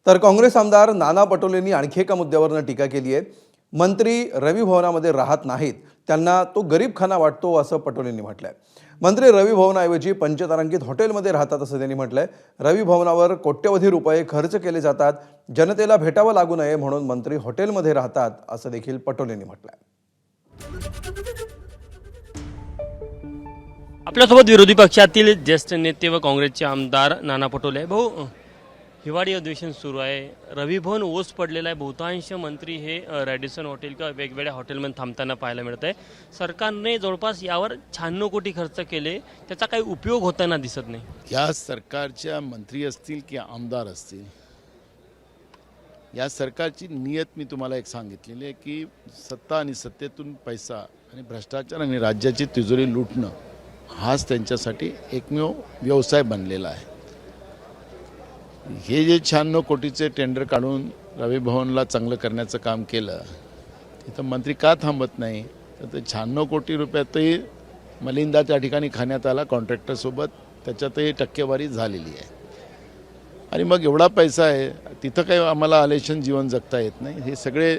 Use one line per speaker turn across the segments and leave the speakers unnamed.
तर काँग्रेस आमदार नाना पटोलेंनी आणखी एका मुद्द्यावरनं टीका केली आहे। मंत्री रवी भवनामध्ये राहत नाहीत, त्यांना तो गरीबखाना वाटतो असं पटोलेंनी म्हटलंय। मंत्री रवी भवनाऐवजी पंचतारांकित हॉटेलमध्ये राहतात असं त्यांनी म्हटलंय। रवी भवनावर कोट्यवधी रुपये खर्च केले जातात, जनतेला भेटावं लागू नये म्हणून मंत्री हॉटेलमध्ये राहतात असं देखील पटोलेंनी म्हटलंय।
आपल्यासोबत विरोधी पक्षातील ज्येष्ठ नेते व काँग्रेसचे आमदार नाना पटोले। भाऊ, हिवाळी अधिवेशन सुरू आहे, रवी भवन ओस पडलेला आहे, बहुतांश मंत्री हे रॅडिसन हॉटेल किंवा वेगवेगळ्या हॉटेलमध्ये थांबताना पाहायला मिळत आहे। सरकारने जवळपास यावर 96 कोटी खर्च केले, त्याचा काही उपयोग होताना दिसत नाही।
या सरकारच्या मंत्री असतील की आमदार असतील, या सरकारची नियत मी तुम्हाला एक सांगितलेली आहे की सत्ता आणि सत्तेतून पैसा आणि भ्रष्टाचार आणि राज्याची तिजोरी लुटणं हाच त्यांच्यासाठी एकमेव व्यवसाय बनलेला आहे। हे जे 96 कोटीचे टेंडर काढून रवी भवनला चांगलं करण्याचं काम केलं, तिथं मंत्री का थांबत नाही? तर ते 96 कोटी रुपयातही मलिंदा त्या ठिकाणी खाण्यात आला कॉन्ट्रॅक्टरसोबत, त्याच्यातही टक्केवारी झालेली आहे। आणि मग एवढा पैसा आहे, तिथं काही आम्हाला आलेशन जीवन जगता येत नाही। हे सगळे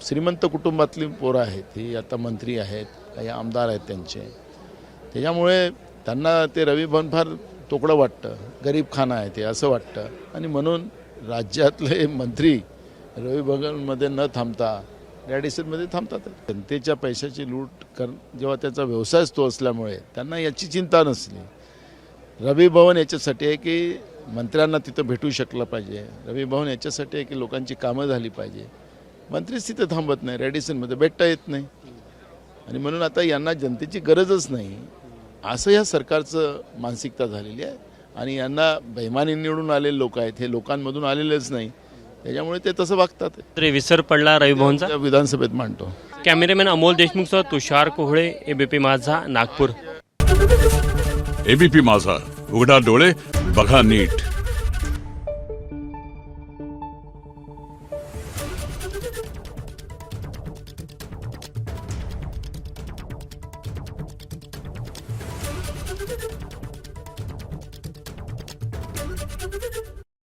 श्रीमंत कुटुंबातली पोरं आहेत, ही आता मंत्री आहेत, काही आमदार आहेत त्यांचे, त्याच्यामुळे त्यांना ते रवी भवन फार तोकडं वाटतं, गरीबखाना आहे ते असं वाटतं। आणि म्हणून राज्यातले मंत्री रवी भवनमध्ये न थांबता रॅडिसनमध्ये थांबतात। जनतेच्या पैशाची लूट जेव्हा त्याचा व्यवसायच तो असल्यामुळे त्यांना याची चिंता नसली। रवी भवन याच्यासाठी आहे की मंत्र्यांना तिथं भेटू शकलं पाहिजे, रवी भवन याच्यासाठी आहे की लोकांची कामं झाली पाहिजे। मंत्रीच तिथं थांबत नाही, रॅडिसनमध्ये भेटता येत नाही, आणि म्हणून आता यांना जनतेची गरजच नाही असं या सरकारचं मानसिकता झालेली आहे। आणि यांना बेईमानी निवडून आलेले लोक आहेत, हे लोकांमधून आलेलेच नाही, त्याच्यामुळे ते तसं वागतात।
तरी विसर पडला रवी भवनचा,
विधानसभेत मांडतो।
कॅमेरामॅन अमोल देशमुखसह तुषार कोहळे, एबीपी माझा, नागपूर।
एबीपी माझा, उघडा डोळे बघा नीट।